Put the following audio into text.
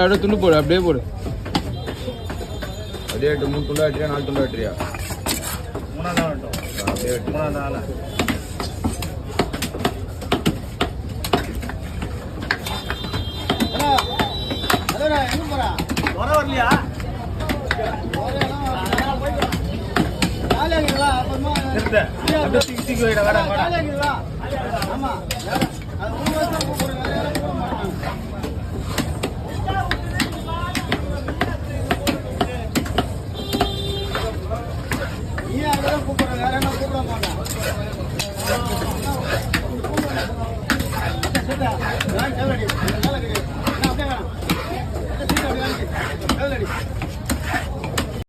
அப்படியே துண்டு போடு, அப்படியே போடு. அப்படியே 3 துண்டா வெட்டுறியா 4 துண்டா வெட்டுறியா? 3 தான் வெட்டும். அப்படியே வெட்டு. 3 தான். எங்க போறா? வரலையா? தூக்கி வைடா. ஆமா. அது 3 வருஷம் போறேன்.